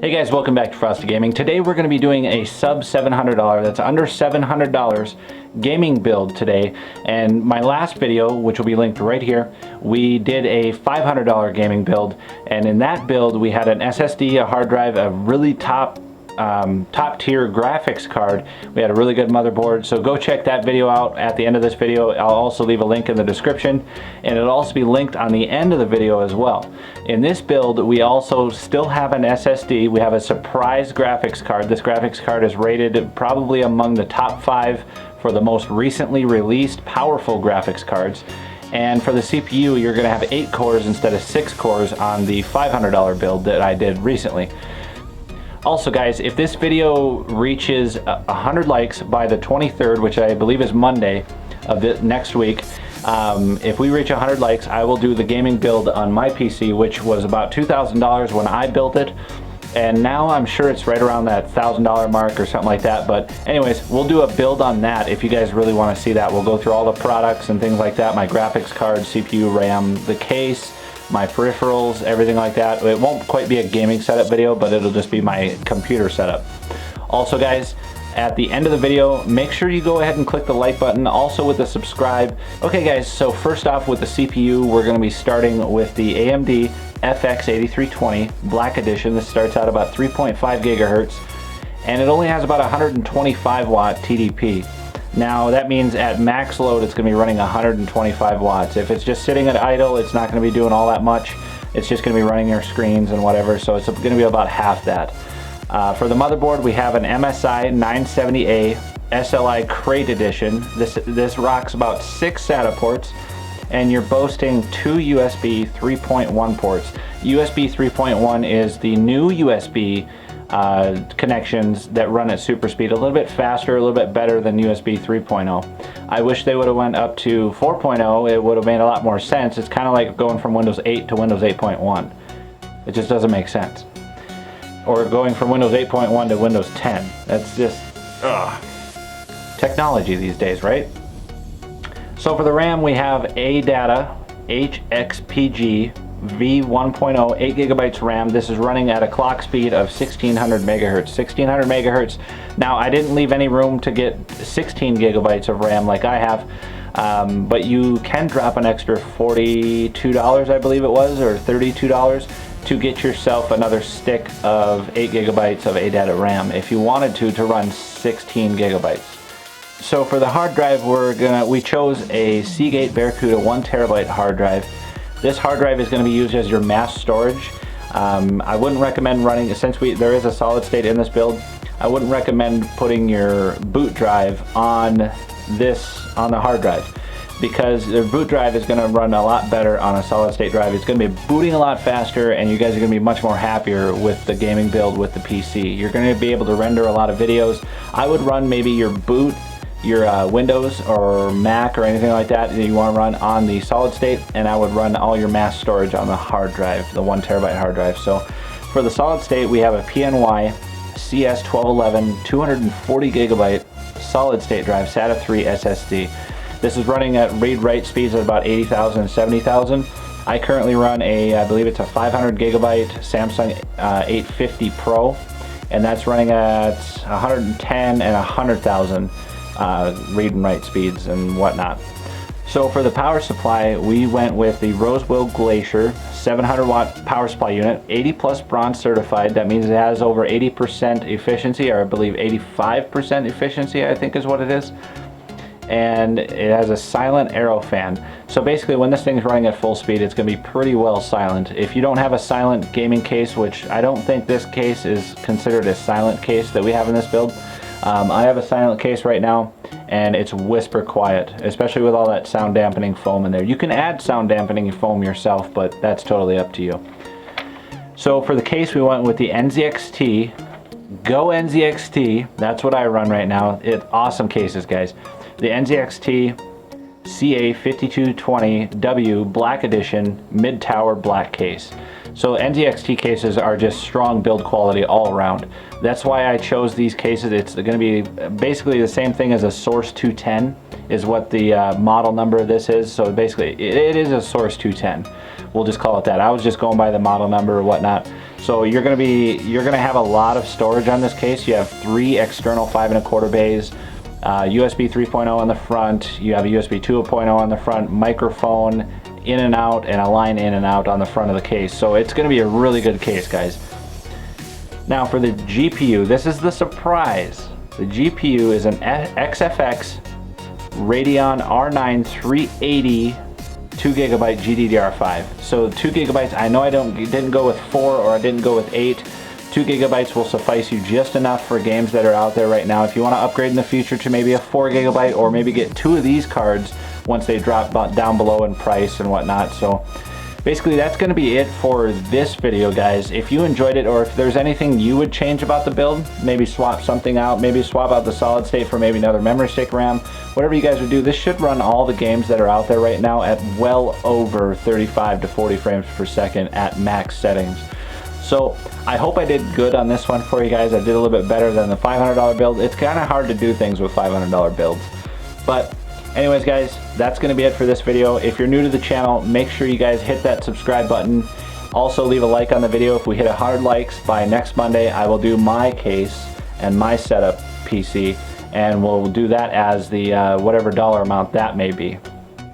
Hey guys, welcome back to Frosty Gaming. Today we're going to be doing a sub $700, that's under $700 gaming build today. And my last video, which will be linked right here, we did a $500 gaming build. And in that build we had an SSD, a hard drive, a really top tier graphics card. We had a really good motherboard, so go check that video out at the end of this video. I'll also leave a link in the description, and it'll also be linked on the end of the video as well. In this build we also still have an SSD. We have a surprise graphics card. This graphics card is rated probably among the top 5 for the most recently released powerful graphics cards. And for the CPU you're going to have 8 cores instead of 6 cores on the $500 build that I did recently. Also guys, if this video reaches 100 likes by the 23rd, which I believe is Monday of next week, if we reach 100 likes, I will do the gaming build on my PC, which was about $2,000 when I built it. And now I'm sure it's right around that $1,000 mark or something like that. But anyways, we'll do a build on that if you guys really want to see that. We'll go through all the products and things like that, my graphics card, CPU, RAM, the case, my peripherals, everything like that. It won't quite be a gaming setup video, but it'll just be my computer setup. Also guys, at the end of the video, make sure you go ahead and click the like button, also with the subscribe. Okay guys, so first off with the CPU, we're going to be starting with the AMD FX 8320 Black Edition. This starts out about 3.5 gigahertz, and it only has about 125 watt TDP. Now that means at max load it's going to be running 125 watts. If it's just sitting at idle, it's not going to be doing all that much. It's just going to be running your screens and whatever, so it's going to be about half that. For the motherboard we have an MSI 970A SLI Crate Edition. This rocks about 6 SATA ports, and you're boasting 2 USB 3.1 ports. USB 3.1 is the new USB connections that run at super speed, a little bit faster, a little bit better than USB 3.0. I wish they would have went up to 4.0. It would have made a lot more sense. It's kind of like going from Windows 8 to Windows 8.1. It just doesn't make sense. Or going from Windows 8.1 to Windows 10. That's just technology these days, right? So for the RAM we have ADATA HXPG V1.0 8 gigabytes RAM. This is running at a clock speed of 1600 megahertz. 1600 megahertz. Now I didn't leave any room to get 16 gigabytes of RAM like I have, but you can drop an extra $42, I believe it was, or $32 to get yourself another stick of 8 gigabytes of ADATA RAM if you wanted to run 16 gigabytes. So for the hard drive, we chose a Seagate Barracuda 1 terabyte hard drive. This hard drive is going to be used as your mass storage. I wouldn't recommend running, since there is a solid state in this build, I wouldn't recommend putting your boot drive on the hard drive, because the boot drive is going to run a lot better on a solid state drive. It's going to be booting a lot faster, and you guys are going to be much more happier with the gaming build with the PC. You're going to be able to render a lot of videos. I would run maybe your boot, your Windows or Mac or anything like that you want to run on the solid state, and I would run all your mass storage on the hard drive, the 1 terabyte hard drive. So for the solid state we have a PNY CS1211 240 gigabyte solid state drive SATA 3 SSD. This is running at read-write speeds of about 80,000 and 70,000. I currently run I believe it's a 500 gigabyte Samsung 850 Pro, and that's running at 110 and 100,000 read and write speeds and whatnot. So for the power supply we went with the Rosewill Glacier 700 watt power supply unit, 80 plus bronze certified. That means it has over 80% efficiency, or I believe 85% efficiency, I think is what it is. And it has a silent arrow fan. So basically when this thing is running at full speed it's going to be pretty well silent. If you don't have a silent gaming case, which I don't think this case is considered a silent case that we have in this build, I have a silent case right now and it's whisper quiet, especially with all that sound dampening foam in there. You can add sound dampening foam yourself, but that's totally up to you. So for the case we went with the NZXT. Go NZXT, that's what I run right now. It's awesome cases guys. The NZXT CA5220W Black Edition mid-tower black case. So NZXT cases are just strong build quality all around. That's why I chose these cases. It's going to be basically the same thing as a Source 210 is what the model number of this is. So basically it is a Source 210. We'll just call it that. I was just going by the model number or whatnot. So you're gonna have a lot of storage on this case. You have 3 external 5 1/4 bays, USB 3.0 on the front. You have a USB 2.0 on the front, microphone in and out, and a line in and out on the front of the case. So it's gonna be a really good case, guys. Now for the GPU, this is the surprise. The GPU is an XFX Radeon R9 380 2GB GDDR5. So 2GB, I know I didn't go with 4 or I didn't go with 8. 2GB will suffice you just enough for games that are out there right now. If you want to upgrade in the future to maybe a 4GB, or maybe get 2 of these cards once they drop down below in price and whatnot. So basically that's going to be it for this video, guys. If you enjoyed it, or if there's anything you would change about the build, maybe swap something out, maybe swap out the solid state for maybe another memory stick RAM, whatever you guys would do, this should run all the games that are out there right now at well over 35 to 40 frames per second at max settings. So I hope I did good on this one for you guys. I did a little bit better than the $500 build. It's kind of hard to do things with $500 builds. But anyways, guys, that's going to be it for this video. If you're new to the channel, make sure you guys hit that subscribe button. Also leave a like on the video. If we hit 100 likes by next Monday, I will do my case and my setup PC, and we'll do that as the whatever dollar amount that may be.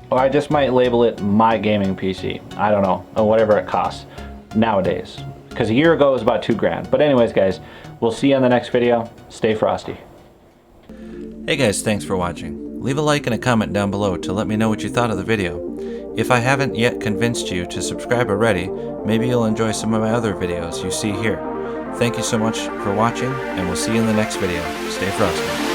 Or I just might label it my gaming PC. I don't know, or whatever it costs nowadays. Because a year ago it was about $2 grand. But anyways, guys, we'll see you on the next video. Stay frosty. Hey guys, thanks for watching. Leave a like and a comment down below to let me know what you thought of the video. If I haven't yet convinced you to subscribe already, maybe you'll enjoy some of my other videos you see here. Thank you so much for watching, and we'll see you in the next video. Stay frosty.